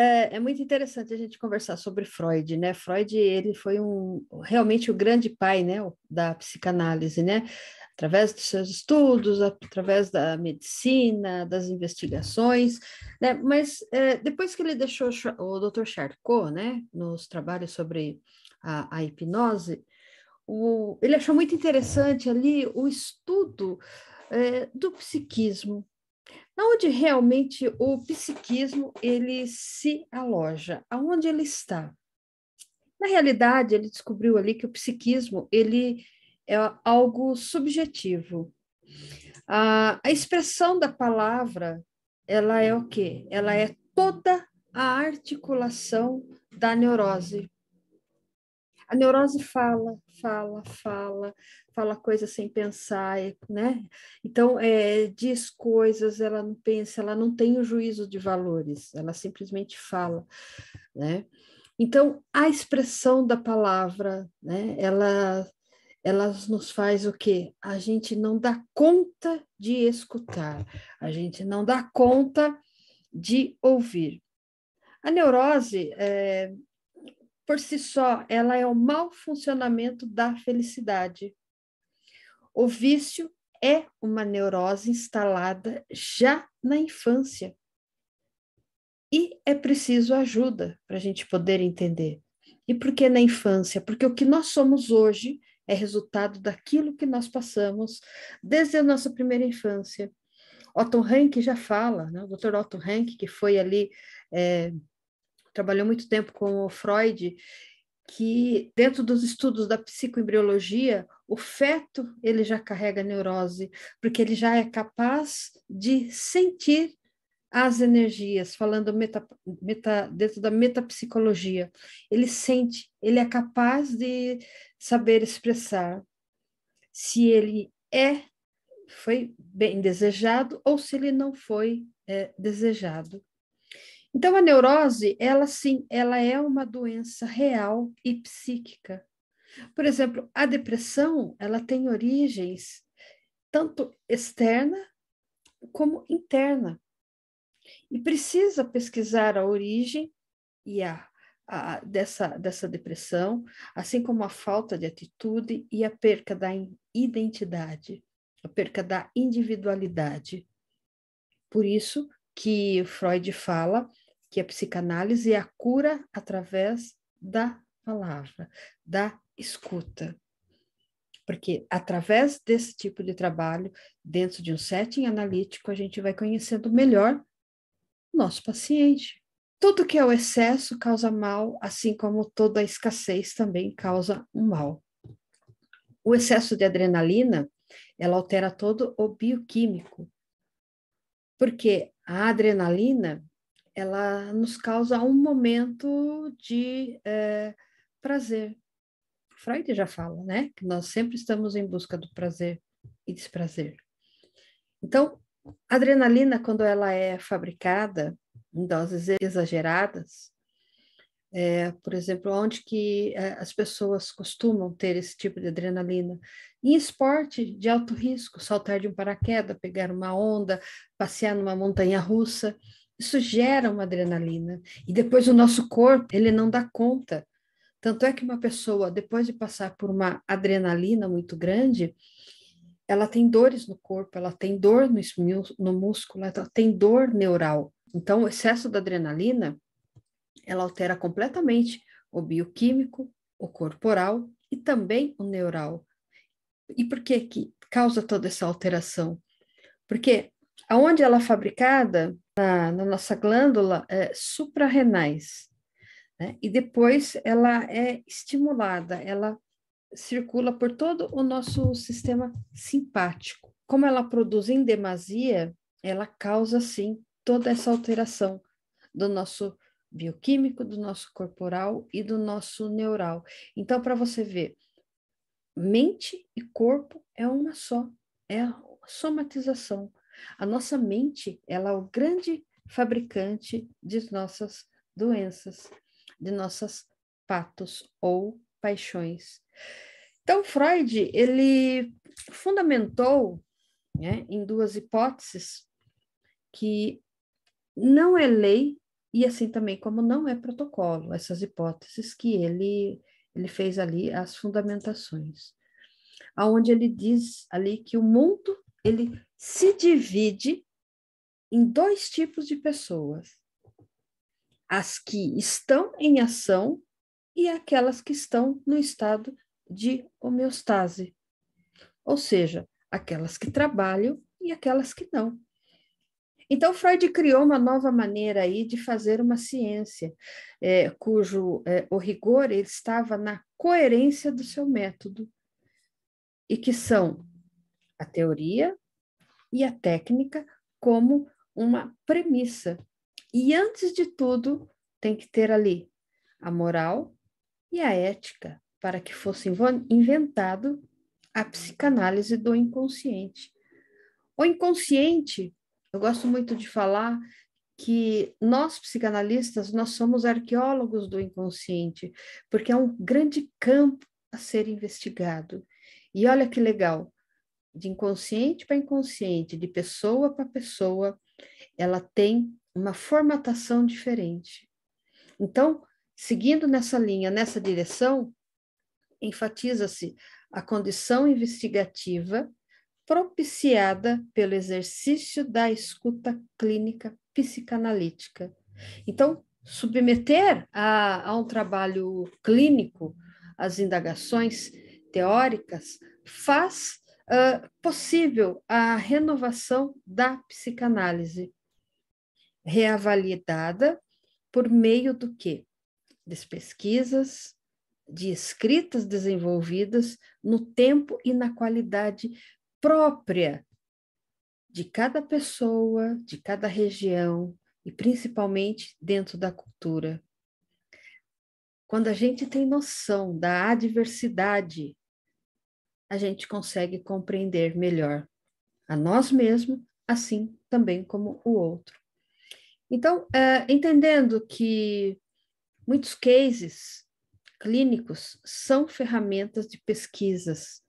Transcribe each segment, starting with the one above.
é muito interessante a gente conversar sobre Freud, né? Freud, ele foi realmente o grande pai, né, da psicanálise, né? Através dos seus estudos, através da medicina, das investigações, né? Mas depois que ele deixou o Dr. Charcot, né, nos trabalhos sobre a hipnose, ele achou muito interessante ali o estudo do psiquismo, onde realmente o psiquismo ele se aloja, aonde ele está. Na realidade, ele descobriu ali que o psiquismo ele é algo subjetivo. A expressão da palavra, ela é o quê? Ela é toda a articulação da neurose. A neurose fala coisa sem pensar, né? Então, diz coisas, ela não pensa, ela não tem o juízo de valores, ela simplesmente fala, né? Então, a expressão da palavra, né? Ela nos faz o quê? A gente não dá conta de escutar, a gente não dá conta de ouvir. A neurose, por si só, ela é o mau funcionamento da felicidade. O vício é uma neurose instalada já na infância. E é preciso ajuda para a gente poder entender. E por que na infância? Porque o que nós somos hoje é resultado daquilo que nós passamos desde a nossa primeira infância. Otto Rank já fala, né? O Dr. Otto Rank, que foi ali, trabalhou muito tempo com o Freud, que dentro dos estudos da psicoembriologia, o feto ele já carrega neurose, porque ele já é capaz de sentir as energias, falando dentro da metapsicologia. Ele sente, ele é capaz de saber expressar se ele foi bem desejado ou se ele não foi desejado. Então, a neurose, ela sim, ela é uma doença real e psíquica. Por exemplo, a depressão, ela tem origens tanto externa como interna. E precisa pesquisar a origem e dessa depressão, assim como a falta de atitude e a perca da identidade, a perca da individualidade. Por isso que Freud fala que a psicanálise é a cura através da palavra, da escuta. Porque através desse tipo de trabalho, dentro de um setting analítico, a gente vai conhecendo melhor o nosso paciente. Tudo que é o excesso causa mal, assim como toda a escassez também causa um mal. O excesso de adrenalina, ela altera todo o bioquímico, porque a adrenalina, ela nos causa um momento de prazer. Freud já fala, né? Que nós sempre estamos em busca do prazer e desprazer. Então, a adrenalina, quando ela é fabricada em doses exageradas, por exemplo, onde que as pessoas costumam ter esse tipo de adrenalina? Em esporte de alto risco, saltar de um paraquedas, pegar uma onda, passear numa montanha-russa, isso gera uma adrenalina. E depois o nosso corpo, ele não dá conta. Tanto é que uma pessoa, depois de passar por uma adrenalina muito grande, ela tem dores no corpo, ela tem dor no músculo, ela tem dor neural. Então, o excesso da adrenalina, ela altera completamente o bioquímico, o corporal e também o neural. E por que que causa toda essa alteração? Porque aonde ela é fabricada, na nossa glândula suprarrenais, né? E depois ela é estimulada, ela circula por todo o nosso sistema simpático. Como ela produz em demasia, ela causa, sim, toda essa alteração do nosso bioquímico, do nosso corporal e do nosso neural. Então, para você ver, mente e corpo é uma só, é a somatização. A nossa mente, ela é o grande fabricante de nossas doenças, de nossas patos ou paixões. Então, Freud, ele fundamentou, né, em duas hipóteses que não é lei e assim também como não é protocolo, essas hipóteses que ele fez ali as fundamentações, aonde ele diz ali que o mundo ele se divide em dois tipos de pessoas: as que estão em ação e aquelas que estão no estado de homeostase, ou seja, aquelas que trabalham e aquelas que não. Então, Freud criou uma nova maneira aí de fazer uma ciência, cujo o rigor estava na coerência do seu método, e que são a teoria e a técnica como uma premissa. E, antes de tudo, tem que ter ali a moral e a ética, para que fosse inventado a psicanálise do inconsciente. O inconsciente, eu gosto muito de falar que nós, psicanalistas, nós somos arqueólogos do inconsciente, porque é um grande campo a ser investigado. E olha que legal, de inconsciente para inconsciente, de pessoa para pessoa, ela tem uma formatação diferente. Então, seguindo nessa linha, nessa direção, enfatiza-se a condição investigativa propiciada pelo exercício da escuta clínica psicanalítica. Então, submeter a um trabalho clínico as indagações teóricas faz possível a renovação da psicanálise, reavaliada por meio do quê? Das pesquisas, de escritas desenvolvidas no tempo e na qualidade própria de cada pessoa, de cada região e principalmente dentro da cultura. Quando a gente tem noção da adversidade, a gente consegue compreender melhor a nós mesmos, assim também como o outro. Então, entendendo que muitos cases clínicos são ferramentas de pesquisas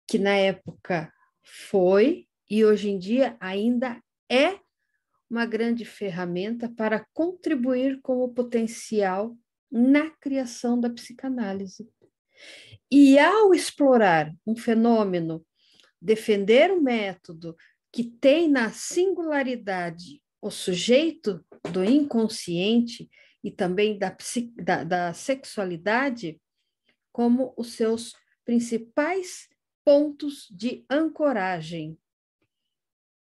que na época foi e hoje em dia ainda é uma grande ferramenta para contribuir com o potencial na criação da psicanálise. E ao explorar um fenômeno, defender um método que tem na singularidade o sujeito do inconsciente e também da sexualidade como os seus principais pontos de ancoragem.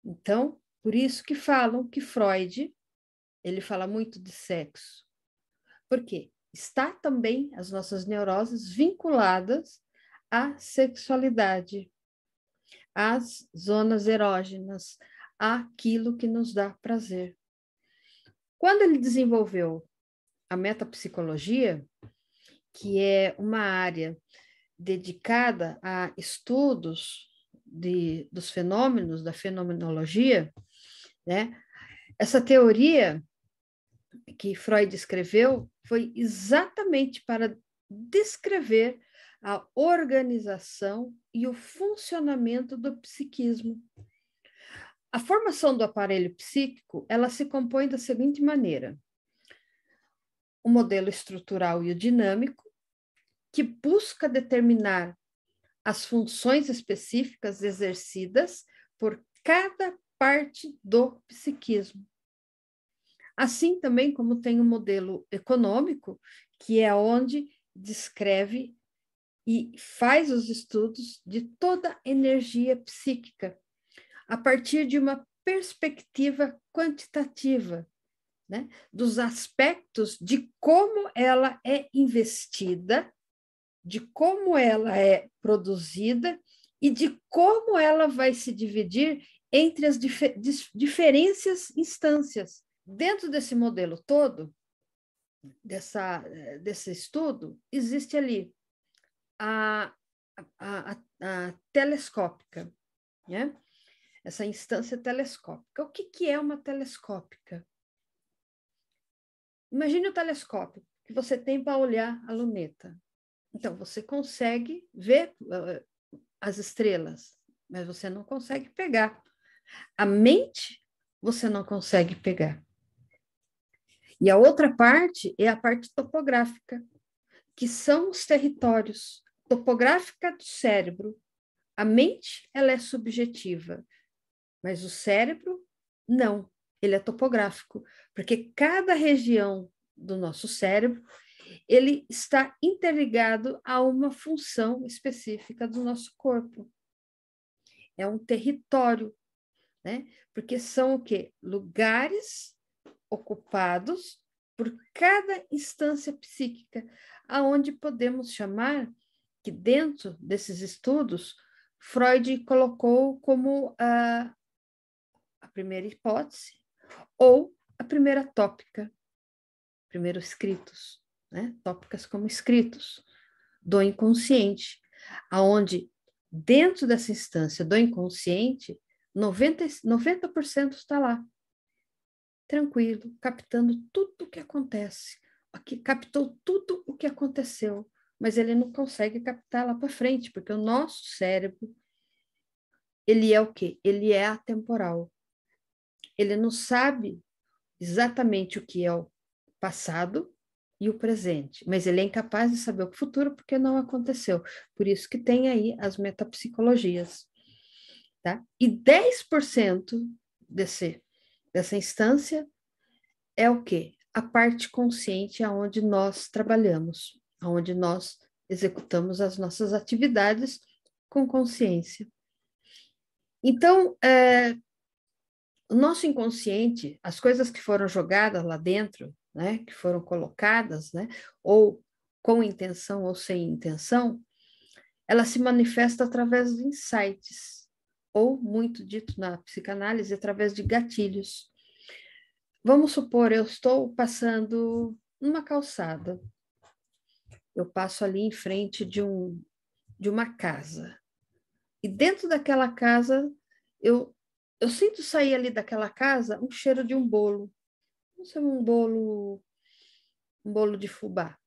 Então, por isso que falam que Freud, ele fala muito de sexo. Por quê? Está também as nossas neuroses vinculadas à sexualidade, às zonas erógenas, àquilo que nos dá prazer. Quando ele desenvolveu a metapsicologia, que é uma área dedicada a estudos dos fenômenos, da fenomenologia, né? Essa teoria que Freud escreveu foi exatamente para descrever a organização e o funcionamento do psiquismo. A formação do aparelho psíquico, ela se compõe da seguinte maneira: o modelo estrutural e o dinâmico, que busca determinar as funções específicas exercidas por cada parte do psiquismo. Assim também como tem o modelo econômico, que é onde descreve e faz os estudos de toda a energia psíquica, a partir de uma perspectiva quantitativa, né? Dos aspectos de como ela é investida, de como ela é produzida e de como ela vai se dividir entre as diferentes instâncias. Dentro desse modelo todo, desse estudo, existe ali a telescópica, né? Essa instância telescópica. O que é uma telescópica? Imagine o telescópio que você tem para olhar a luneta. Então, você consegue ver as estrelas, mas você não consegue pegar. A mente, você não consegue pegar. E a outra parte é a parte topográfica, que são os territórios. Topográfica do cérebro. A mente, ela é subjetiva, mas o cérebro, não. Ele é topográfico, porque cada região do nosso cérebro, ele está interligado a uma função específica do nosso corpo. É um território, né? Porque são o quê? Lugares ocupados por cada instância psíquica, aonde podemos chamar que dentro desses estudos, Freud colocou como a primeira hipótese ou a primeira tópica, primeiro escritos, né? Tópicas como escritos, do inconsciente, aonde dentro dessa instância do inconsciente, 90% está lá, tranquilo, captando tudo o que acontece. Aqui captou tudo o que aconteceu, mas ele não consegue captar lá para frente, porque o nosso cérebro, ele é o quê? Ele é atemporal. Ele não sabe exatamente o que é o passado e o presente, mas ele é incapaz de saber o futuro porque não aconteceu. Por isso que tem aí as metapsicologias, tá? E 10% dessa instância é o quê? A parte consciente aonde nós trabalhamos, aonde nós executamos as nossas atividades com consciência. Então, o nosso inconsciente, as coisas que foram jogadas lá dentro, né, que foram colocadas, né, ou com intenção ou sem intenção, ela se manifesta através de insights, ou, muito dito na psicanálise, através de gatilhos. Vamos supor, eu estou passando numa calçada, eu passo ali em frente de uma casa, e dentro daquela casa, eu sinto sair ali daquela casa um cheiro de um bolo, não sei, um bolo de fubá.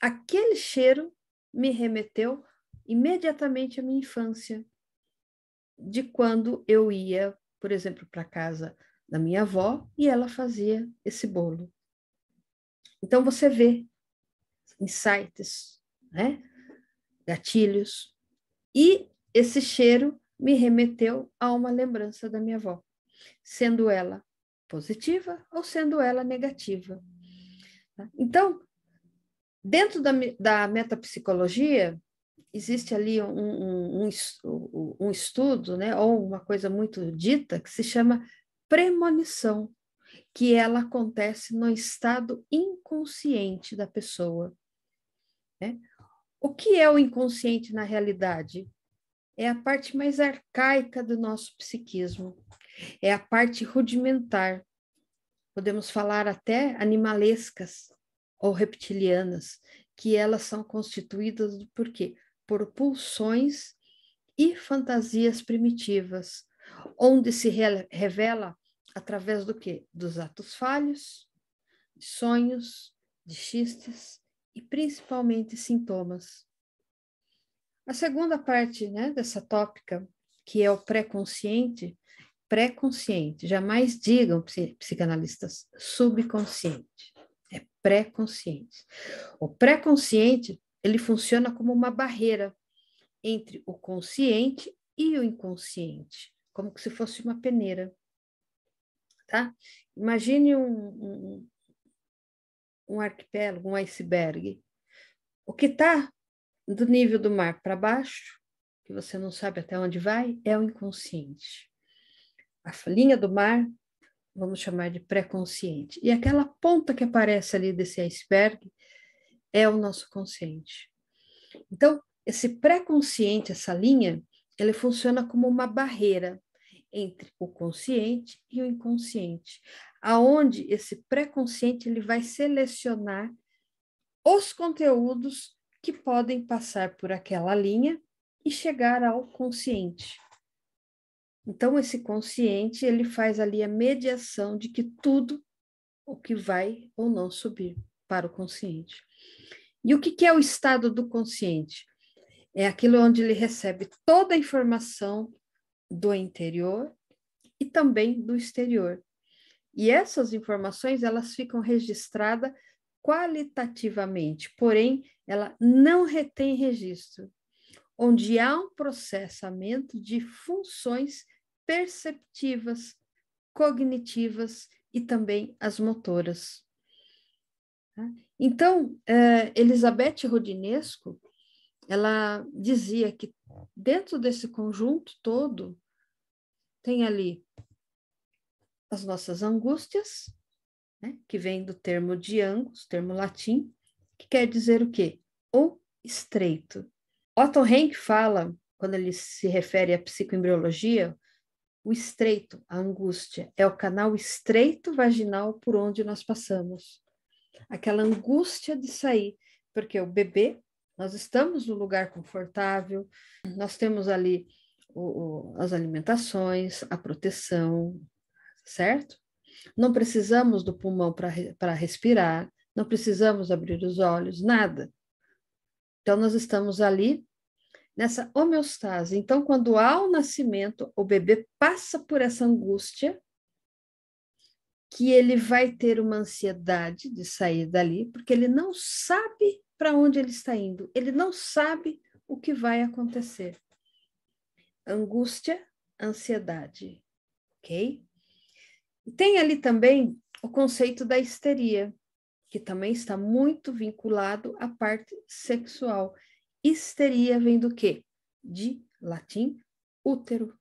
Aquele cheiro me remeteu imediatamente à minha infância, de quando eu ia, por exemplo, para a casa da minha avó e ela fazia esse bolo. Então você vê insights, né? Gatilhos, e esse cheiro me remeteu a uma lembrança da minha avó, sendo ela positiva ou sendo ela negativa. Então, dentro da metapsicologia, existe ali um estudo, né, ou uma coisa muito dita, que se chama premonição, que ela acontece no estado inconsciente da pessoa. Né? O que é o inconsciente na realidade? É a parte mais arcaica do nosso psiquismo, é a parte rudimentar, podemos falar até animalescas ou reptilianas, que elas são constituídas por quê? Por pulsões e fantasias primitivas, onde se revela através do quê? Dos atos falhos, de sonhos, de xistes e principalmente sintomas. A segunda parte, né, dessa tópica, que é o pré-consciente, jamais digam, psicanalistas, subconsciente, é pré-consciente. O pré-consciente, ele funciona como uma barreira entre o consciente e o inconsciente, como se fosse uma peneira, tá? Imagine um arquipélago, um iceberg. O que está do nível do mar para baixo, que você não sabe até onde vai, é o inconsciente. A linha do mar, vamos chamar de pré-consciente. E aquela ponta que aparece ali desse iceberg é o nosso consciente. Então, esse pré-consciente, essa linha, ele funciona como uma barreira entre o consciente e o inconsciente, aonde esse pré-consciente ele vai selecionar os conteúdos que podem passar por aquela linha e chegar ao consciente. Então, esse consciente, ele faz ali a mediação de que tudo o que vai ou não subir para o consciente. E o que é o estado do consciente? É aquilo onde ele recebe toda a informação do interior e também do exterior. E essas informações, elas ficam registradas qualitativamente, porém, ela não retém registro, onde há um processamento de funções perceptivas, cognitivas e também as motoras. Então, Elizabeth Rodinesco, ela dizia que dentro desse conjunto todo, tem ali as nossas angústias, né, que vem do termo de angus, termo latim, que quer dizer o quê? O estreito. Otto Rank fala, quando ele se refere à psicoembriologia, o estreito, a angústia, é o canal estreito vaginal por onde nós passamos. Aquela angústia de sair, porque o bebê, nós estamos no lugar confortável, nós temos ali as alimentações, a proteção, certo? Não precisamos do pulmão para respirar, não precisamos abrir os olhos, nada. Então, nós estamos ali nessa homeostase. Então, quando há o nascimento, o bebê passa por essa angústia, que ele vai ter uma ansiedade de sair dali, porque ele não sabe para onde ele está indo, ele não sabe o que vai acontecer. Angústia, ansiedade, ok? E tem ali também o conceito da histeria, que também está muito vinculado à parte sexual. Histeria vem do quê? De latim, útero.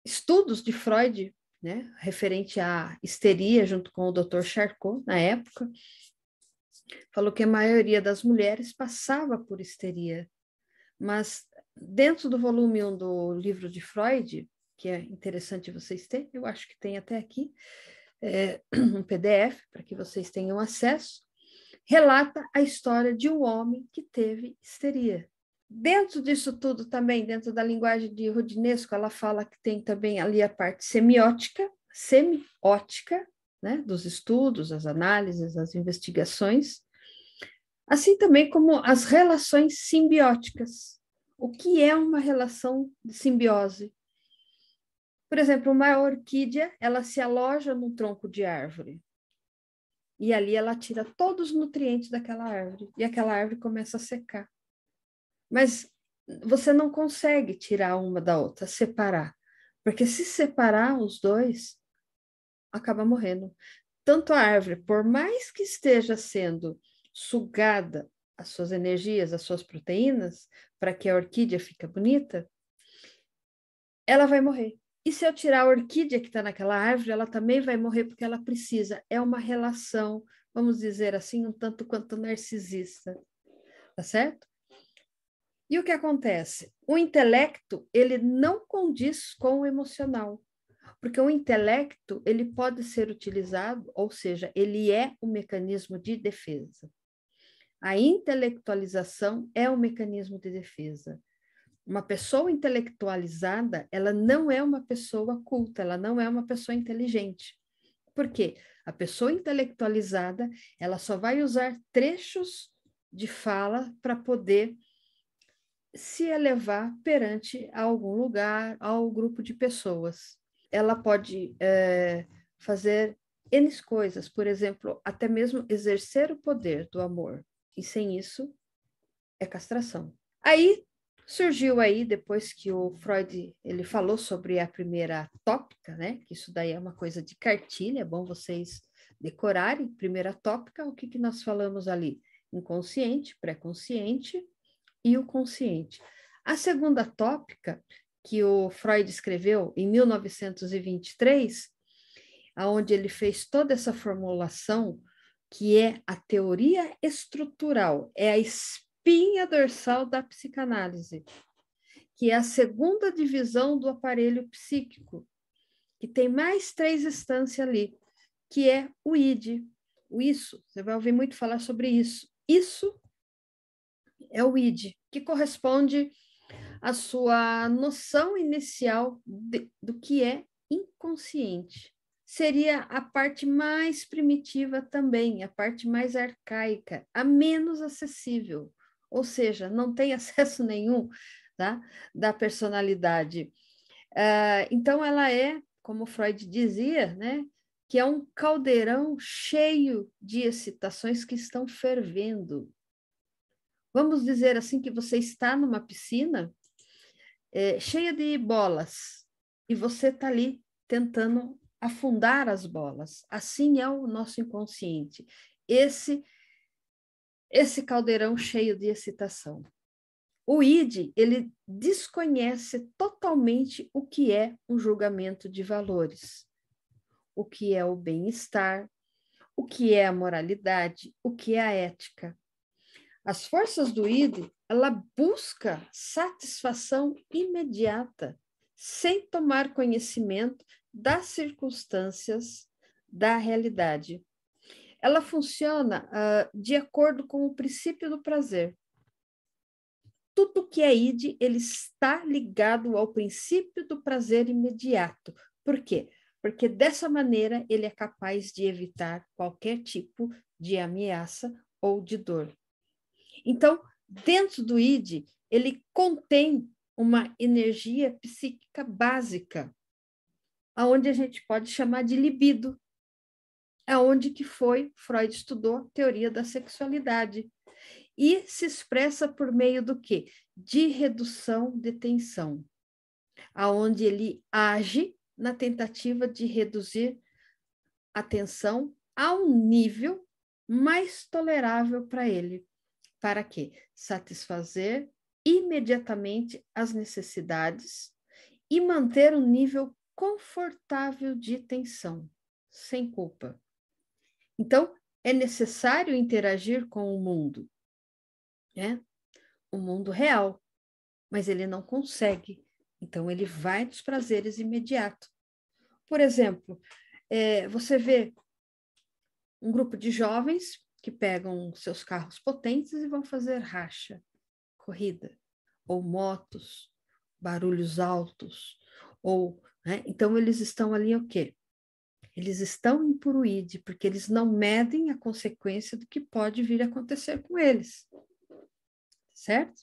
Estudos de Freud, né, referente à histeria, junto com o Dr. Charcot, na época, falou que a maioria das mulheres passava por histeria. Mas dentro do volume 1 do livro de Freud, que é interessante vocês terem, eu acho que tem até aqui, um PDF, para que vocês tenham acesso, relata a história de um homem que teve histeria. Dentro disso tudo também, dentro da linguagem de Rodinesco, ela fala que tem também ali a parte semiótica, né, dos estudos, as análises, as investigações, assim também como as relações simbióticas. O que é uma relação de simbiose? Por exemplo, uma orquídea, ela se aloja num tronco de árvore. E ali ela tira todos os nutrientes daquela árvore. E aquela árvore começa a secar. Mas você não consegue tirar uma da outra, separar. Porque se separar os dois, acaba morrendo. Tanto a árvore, por mais que esteja sendo sugada as suas energias, as suas proteínas, para que a orquídea fique bonita, ela vai morrer. E se eu tirar a orquídea que está naquela árvore, ela também vai morrer porque ela precisa. É uma relação, vamos dizer assim, um tanto quanto narcisista. Tá certo? E o que acontece? O intelecto, ele não condiz com o emocional. Porque o intelecto, ele pode ser utilizado, ou seja, ele é um mecanismo de defesa. A intelectualização é um mecanismo de defesa. Uma pessoa intelectualizada, ela não é uma pessoa culta, ela não é uma pessoa inteligente. Por quê? A pessoa intelectualizada, ela só vai usar trechos de fala para poder se elevar perante algum lugar, ao grupo de pessoas. Ela pode fazer N coisas, por exemplo, até mesmo exercer o poder do amor. E sem isso, é castração. Aí surgiu aí, depois que o Freud ele falou sobre a primeira tópica, né? Que isso daí é uma coisa de cartilha, é bom vocês decorarem. Primeira tópica, o que, que nós falamos ali? Inconsciente, pré-consciente e o consciente. A segunda tópica, que o Freud escreveu em 1923, onde ele fez toda essa formulação, que é a teoria estrutural, é a espinha dorsal da psicanálise, que é a segunda divisão do aparelho psíquico, que tem mais 3 instâncias ali, que é o id, o isso. Você vai ouvir muito falar sobre isso. Isso é o id, que corresponde à sua noção inicial do que é inconsciente. Seria a parte mais primitiva também, a parte mais arcaica, a menos acessível, ou seja, não tem acesso nenhum, tá, da personalidade. Então, ela é, como Freud dizia, né, que é um caldeirão cheio de excitações que estão fervendo. Vamos dizer assim que você está numa piscina cheia de bolas e você está ali tentando afundar as bolas. Assim é o nosso inconsciente. Esse caldeirão cheio de excitação. O id, ele desconhece totalmente o que é um julgamento de valores, o que é o bem-estar, o que é a moralidade, o que é a ética. As forças do id, ela busca satisfação imediata, sem tomar conhecimento das circunstâncias da realidade. Ela funciona de acordo com o princípio do prazer. Tudo que é id, ele está ligado ao princípio do prazer imediato. Por quê? Porque dessa maneira ele é capaz de evitar qualquer tipo de ameaça ou de dor. Então, dentro do id, ele contém uma energia psíquica básica, aonde a gente pode chamar de libido, aonde que Freud estudou a teoria da sexualidade. E se expressa por meio do quê? De redução de tensão, aonde ele age na tentativa de reduzir a tensão a um nível mais tolerável para ele. Para quê? Satisfazer imediatamente as necessidades e manter um nível confortável de tensão, sem culpa. Então, é necessário interagir com o mundo, né? O mundo real, mas ele não consegue. Então, ele vai dos prazeres imediatos. Por exemplo, você vê um grupo de jovens que pegam seus carros potentes e vão fazer racha, corrida, ou motos, barulhos altos, ou, né? Então, eles estão ali o quê? Eles estão em puruíde, porque eles não medem a consequência do que pode vir a acontecer com eles. Certo?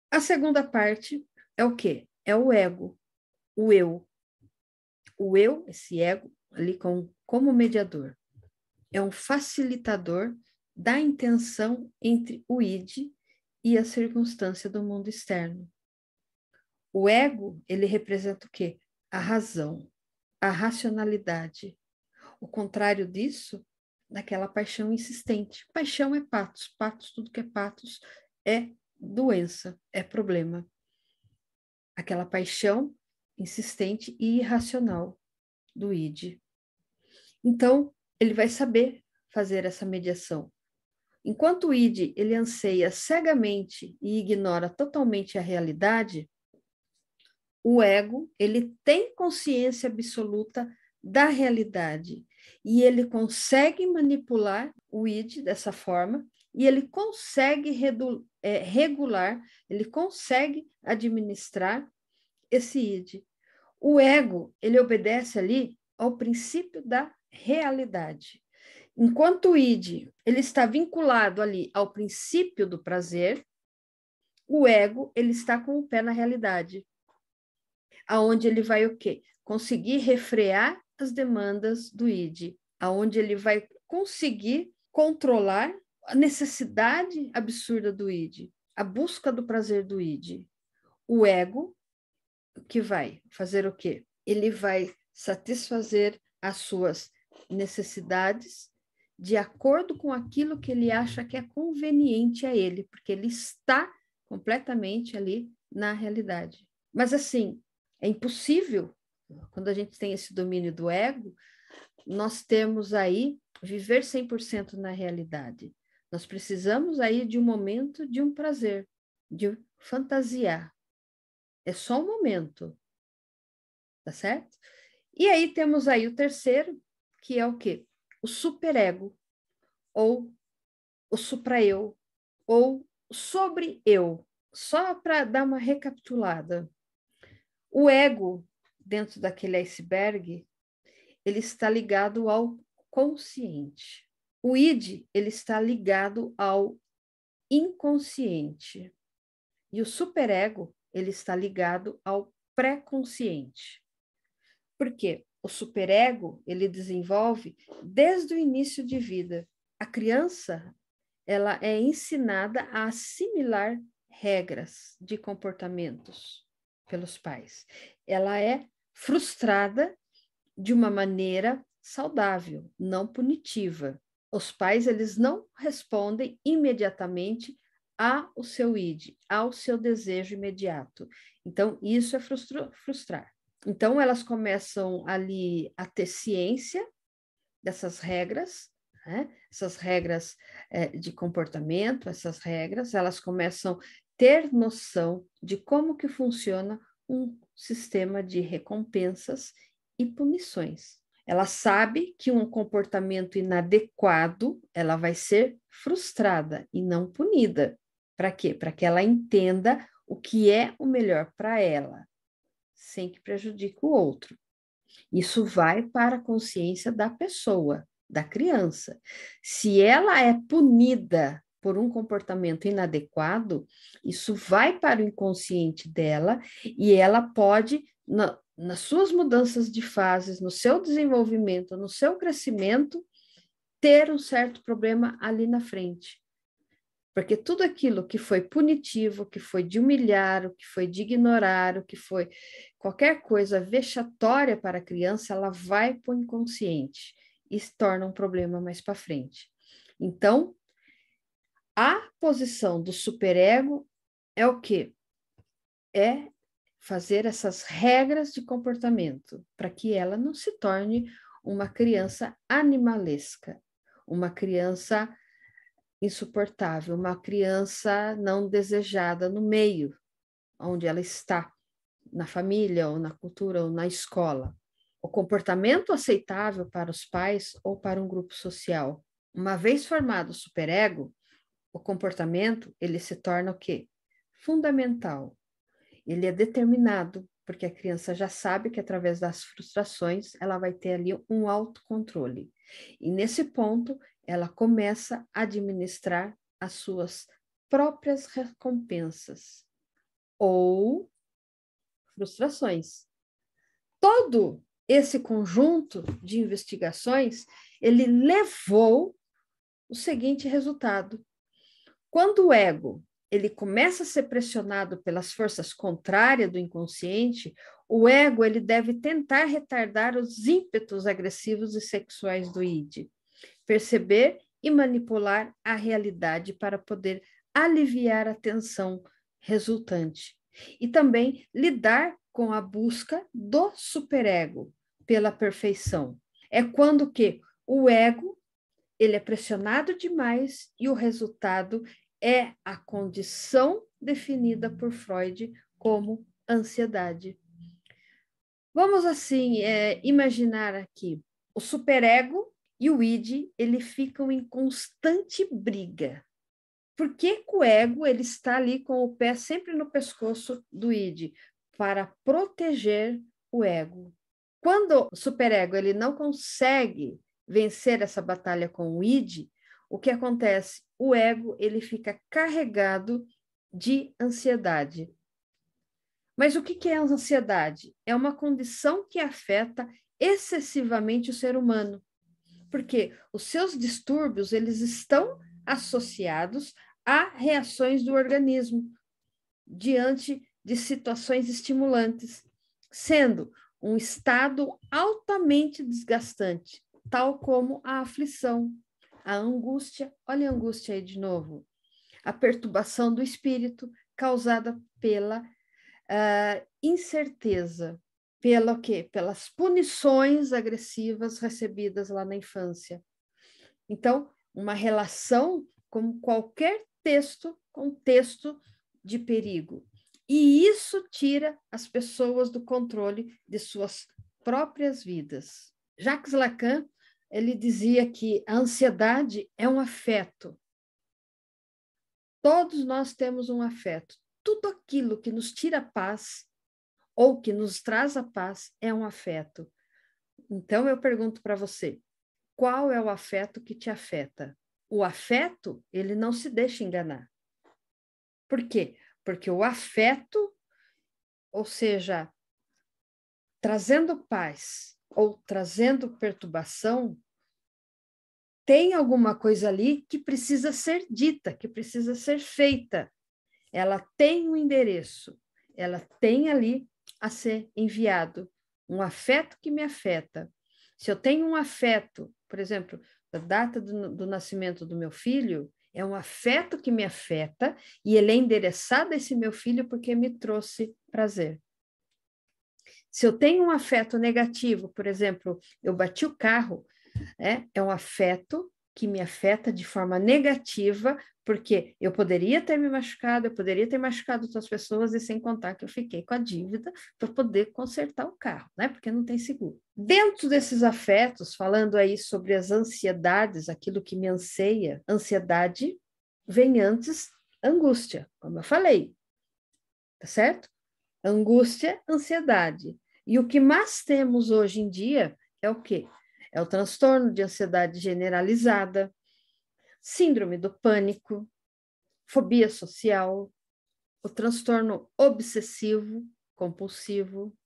A segunda parte é o quê? É o ego, o eu. O eu, esse ego, ali como mediador, é um facilitador da intenção entre o id e a circunstância do mundo externo. O ego, ele representa o quê? A razão, a racionalidade. O contrário disso, daquela paixão insistente. Paixão é patos, patos, tudo que é patos é doença, é problema. Aquela paixão insistente e irracional do id. Então, ele vai saber fazer essa mediação. Enquanto o id ele anseia cegamente e ignora totalmente a realidade, o ego ele tem consciência absoluta da realidade e ele consegue manipular o id dessa forma e ele consegue regular, ele consegue administrar esse id. O ego ele obedece ali ao princípio da realidade. Enquanto o id ele está vinculado ali ao princípio do prazer, o ego ele está com o pé na realidade, aonde ele vai o quê? Conseguir refrear as demandas do id, aonde ele vai conseguir controlar a necessidade absurda do id, a busca do prazer do id. O ego que vai fazer o quê? Ele vai satisfazer as suas necessidades de acordo com aquilo que ele acha que é conveniente a ele, porque ele está completamente ali na realidade. Mas assim, é impossível, quando a gente tem esse domínio do ego, nós temos aí viver 100% na realidade. Nós precisamos aí de um momento de um prazer, de fantasiar. É só um momento, tá certo? E aí temos aí o terceiro, que é o quê? O superego, ou o supra-eu, ou sobre-eu. Só para dar uma recapitulada. O ego, dentro daquele iceberg, ele está ligado ao consciente. O id, ele está ligado ao inconsciente. E o superego, ele está ligado ao pré-consciente. Por quê? o superego, ele desenvolve desde o início de vida. A criança, ela é ensinada a assimilar regras de comportamentos pelos pais. Ela é frustrada de uma maneira saudável, não punitiva. Os pais, eles não respondem imediatamente ao seu id, ao seu desejo imediato. Então, isso é frustrar. Então, elas começam ali a ter ciência dessas regras, né? Essas regras de comportamento, essas regras, elas começam a ter noção de como que funciona um sistema de recompensas e punições. Ela sabe que um comportamento inadequado, ela vai ser frustrada e não punida. Para quê? Para que ela entenda o que é o melhor para ela, sem que prejudique o outro. Isso vai para a consciência da pessoa, da criança. Se ela é punida por um comportamento inadequado, isso vai para o inconsciente dela e ela pode, nas suas mudanças de fases, no seu desenvolvimento, no seu crescimento, ter um certo problema ali na frente. Porque tudo aquilo que foi punitivo, que foi de humilhar, o que foi de ignorar, o que foi qualquer coisa vexatória para a criança, ela vai para o inconsciente e se torna um problema mais para frente. Então, a posição do superego é o quê? É fazer essas regras de comportamento para que ela não se torne uma criança animalesca, uma criança insuportável, uma criança não desejada no meio onde ela está, na família, ou na cultura, ou na escola. O comportamento aceitável para os pais ou para um grupo social. Uma vez formado o superego, o comportamento, ele se torna o quê? Fundamental. Ele é determinado, porque a criança já sabe que através das frustrações ela vai ter ali um autocontrole. E nesse ponto, ela começa a administrar as suas próprias recompensas ou frustrações. Todo esse conjunto de investigações, ele levou o seguinte resultado. Quando o ego ele começa a ser pressionado pelas forças contrárias do inconsciente, o ego ele deve tentar retardar os ímpetos agressivos e sexuais do id, perceber e manipular a realidade para poder aliviar a tensão resultante e também lidar com a busca do superego pela perfeição. É quando que o ego ele é pressionado demais e o resultado é a condição definida por Freud como ansiedade. Vamos assim imaginar aqui o superego e o id, ele ficam em constante briga. Por que o ego ele está ali com o pé sempre no pescoço do id? Para proteger o ego. Quando o superego ele não consegue vencer essa batalha com o id, o que acontece? O ego ele fica carregado de ansiedade. Mas o que é a ansiedade? É uma condição que afeta excessivamente o ser humano, porque os seus distúrbios eles estão associados a reações do organismo diante de situações estimulantes, sendo um estado altamente desgastante, tal como a aflição, a angústia, olha a angústia aí de novo, a perturbação do espírito causada pela incerteza, pelo quê? Pelas punições agressivas recebidas lá na infância. Então, uma relação com qualquer contexto de perigo. E isso tira as pessoas do controle de suas próprias vidas. Jacques Lacan, ele dizia que a ansiedade é um afeto. Todos nós temos um afeto. Tudo aquilo que nos tira a paz ou que nos traz a paz é um afeto. Então, eu pergunto para você, qual é o afeto que te afeta? O afeto, ele não se deixa enganar. Por quê? Porque o afeto, ou seja, trazendo paz, ou trazendo perturbação, tem alguma coisa ali que precisa ser dita, que precisa ser feita. Ela tem um endereço, ela tem ali a ser enviado um afeto que me afeta. Se eu tenho um afeto, por exemplo, a data do nascimento do meu filho, é um afeto que me afeta e ele é endereçado a esse meu filho porque me trouxe prazer. Se eu tenho um afeto negativo, por exemplo, eu bati o carro, é um afeto que me afeta de forma negativa, porque eu poderia ter me machucado, eu poderia ter machucado outras pessoas, e sem contar que eu fiquei com a dívida para poder consertar o carro, né? Porque não tem seguro. Dentro desses afetos, falando aí sobre as ansiedades, aquilo que me anseia, ansiedade vem antes angústia, como eu falei, tá certo? Angústia, ansiedade. E o que mais temos hoje em dia é o quê? É o transtorno de ansiedade generalizada, síndrome do pânico, fobia social, o transtorno obsessivo, compulsivo.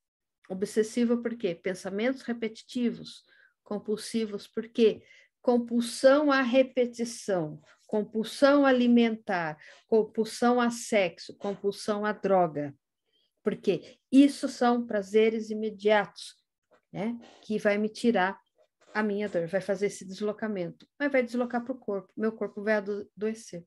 Obsessivo por quê? Pensamentos repetitivos. Compulsivos por quê? Compulsão à repetição, compulsão alimentar, compulsão a sexo, compulsão à droga. Porque isso são prazeres imediatos, né? Que vai me tirar a minha dor, vai fazer esse deslocamento, mas vai deslocar para o corpo, meu corpo vai adoecer.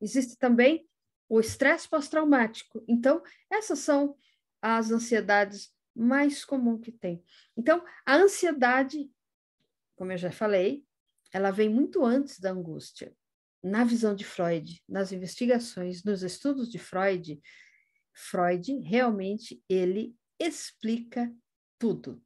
Existe também o estresse pós-traumático. Então, essas são as ansiedades mais comuns que tem. Então, a ansiedade, como eu já falei, ela vem muito antes da angústia. Na visão de Freud, nas investigações, nos estudos de Freud realmente ele explica tudo.